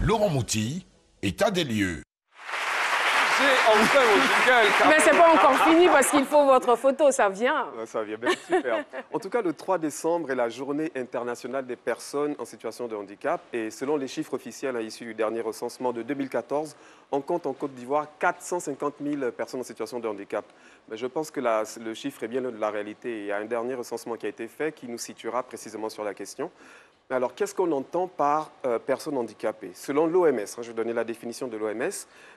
Laurent Moutille, état des lieux. C'est enfin au jingle. Mais c'est pas encore fini parce qu'il faut votre photo, ça vient. Ça vient bien, super. En tout cas, le 3 décembre est la journée internationale des personnes en situation de handicap. Et selon les chiffres officiels issus du dernier recensement de 2014, on compte en Côte d'Ivoire 450 000 personnes en situation de handicap. Mais je pense que le chiffre est bien loin de la réalité. Il y a un dernier recensement qui a été fait qui nous situera précisément sur la question. Alors, qu'est-ce qu'on entend par personne handicapée? Selon l'OMS, je vais donner la définition de l'OMS,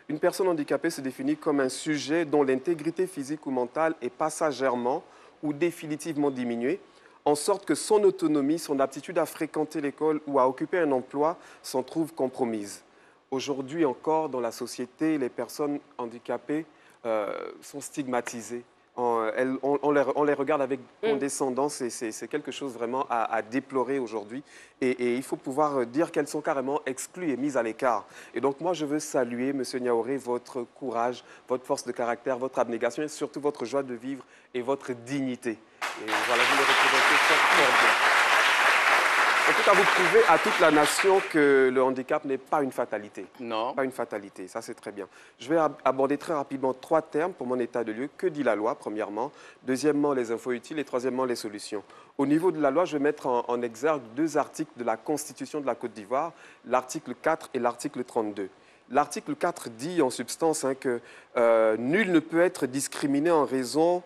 une personne handicapée se définit comme un sujet dont l'intégrité physique ou mentale est passagèrement ou définitivement diminuée, en sorte que son autonomie, son aptitude à fréquenter l'école ou à occuper un emploi s'en trouvent compromises. Aujourd'hui encore, dans la société, les personnes handicapées sont stigmatisées. On les regarde avec condescendance et c'est quelque chose vraiment à déplorer aujourd'hui. Et il faut pouvoir dire qu'elles sont carrément exclues et mises à l'écart. Et donc moi, je veux saluer, M. Niaouré, votre courage, votre force de caractère, votre abnégation et surtout votre joie de vivre et votre dignité. Et voilà, vous le représentez fort bien. En tout cas, vous prouvez à toute la nation que le handicap n'est pas une fatalité. Non. Pas une fatalité, ça c'est très bien. Je vais aborder très rapidement 3 termes pour mon état de lieu. Que dit la loi, premièrement? Deuxièmement, les infos utiles. Et troisièmement, les solutions. Au niveau de la loi, je vais mettre en exergue 2 articles de la Constitution de la Côte d'Ivoire, l'article 4 et l'article 32. L'article 4 dit en substance que nul ne peut être discriminé en raison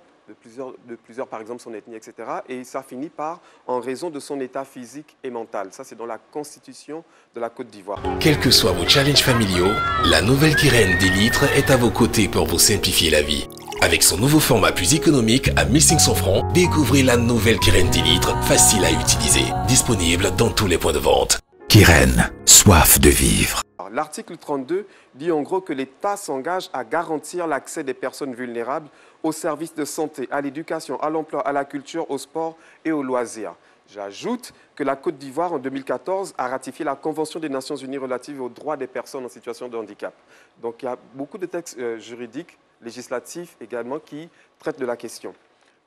de plusieurs, par exemple, son ethnie, etc. Et ça finit par en raison de son état physique et mental. Ça, c'est dans la Constitution de la Côte d'Ivoire. Quels que soient vos challenges familiaux, la nouvelle Kyrène 10 litres est à vos côtés pour vous simplifier la vie. Avec son nouveau format plus économique à 1500 francs, découvrez la nouvelle Kyrène 10 litres, facile à utiliser. Disponible dans tous les points de vente. Kyrène, soif de vivre. L'article 32 dit en gros que l'État s'engage à garantir l'accès des personnes vulnérables aux services de santé, à l'éducation, à l'emploi, à la culture, au sport et aux loisirs. J'ajoute que la Côte d'Ivoire, en 2014, a ratifié la Convention des Nations Unies relative aux droits des personnes en situation de handicap. Donc il y a beaucoup de textes juridiques, législatifs également, qui traitent de la question.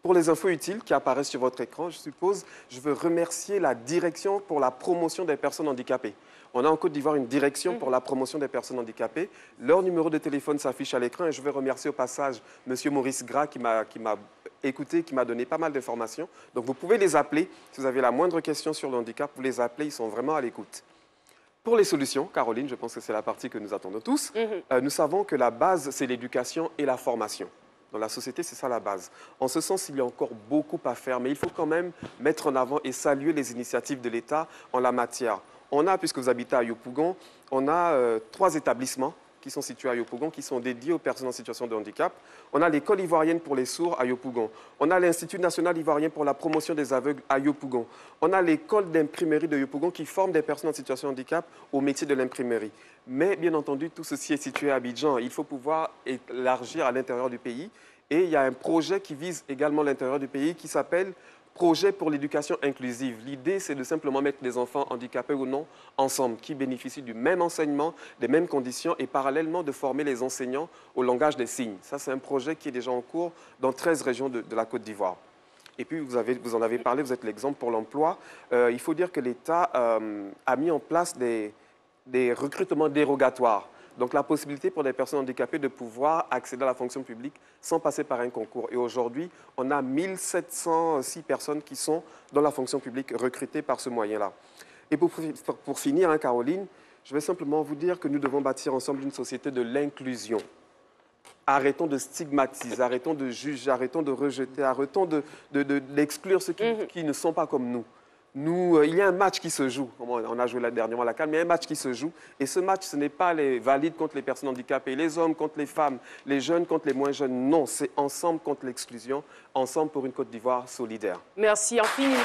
Pour les infos utiles qui apparaissent sur votre écran, je suppose, je veux remercier la direction pour la promotion des personnes handicapées. On a en Côte d'Ivoire une direction pour la promotion des personnes handicapées. Leur numéro de téléphone s'affiche à l'écran et je veux remercier au passage M. Maurice Gras qui m'a écouté, qui m'a donné pas mal d'informations. Donc vous pouvez les appeler. Si vous avez la moindre question sur le handicap, vous les appelez, ils sont vraiment à l'écoute. Pour les solutions, Caroline, je pense que c'est la partie que nous attendons tous. Nous savons que la base, c'est l'éducation et la formation. Dans la société, c'est ça la base. En ce sens, il y a encore beaucoup à faire, mais il faut quand même mettre en avant et saluer les initiatives de l'État en la matière. On a, puisque vous habitez à Yopougon, on a 3 établissements qui sont situés à Yopougon, qui sont dédiés aux personnes en situation de handicap. On a l'école ivoirienne pour les sourds à Yopougon. On a l'Institut national ivoirien pour la promotion des aveugles à Yopougon. On a l'école d'imprimerie de Yopougon qui forme des personnes en situation de handicap au métier de l'imprimerie. Mais bien entendu, tout ceci est situé à Abidjan. Il faut pouvoir élargir à l'intérieur du pays. Et il y a un projet qui vise également l'intérieur du pays qui s'appelle Projet pour l'éducation inclusive. L'idée, c'est de simplement mettre des enfants handicapés ou non ensemble, qui bénéficient du même enseignement, des mêmes conditions et parallèlement de former les enseignants au langage des signes. Ça, c'est un projet qui est déjà en cours dans 13 régions de la Côte d'Ivoire. Et puis, vous en avez parlé, vous êtes l'exemple pour l'emploi. Il faut dire que l'État a mis en place des recrutements dérogatoires. Donc, la possibilité pour des personnes handicapées de pouvoir accéder à la fonction publique sans passer par un concours. Et aujourd'hui, on a 1706 personnes qui sont dans la fonction publique recrutées par ce moyen-là. Et pour finir, Caroline, je vais simplement vous dire que nous devons bâtir ensemble une société de l'inclusion. Arrêtons de stigmatiser, arrêtons de juger, arrêtons de rejeter, arrêtons d'exclure ceux qui ne sont pas comme nous. Il y a un match qui se joue, on a joué là dernièrement à la CAN, mais il y a un match qui se joue. Et ce match, ce n'est pas les valides contre les personnes handicapées, les hommes contre les femmes, les jeunes contre les moins jeunes. Non, c'est ensemble contre l'exclusion, ensemble pour une Côte d'Ivoire solidaire. Merci infiniment.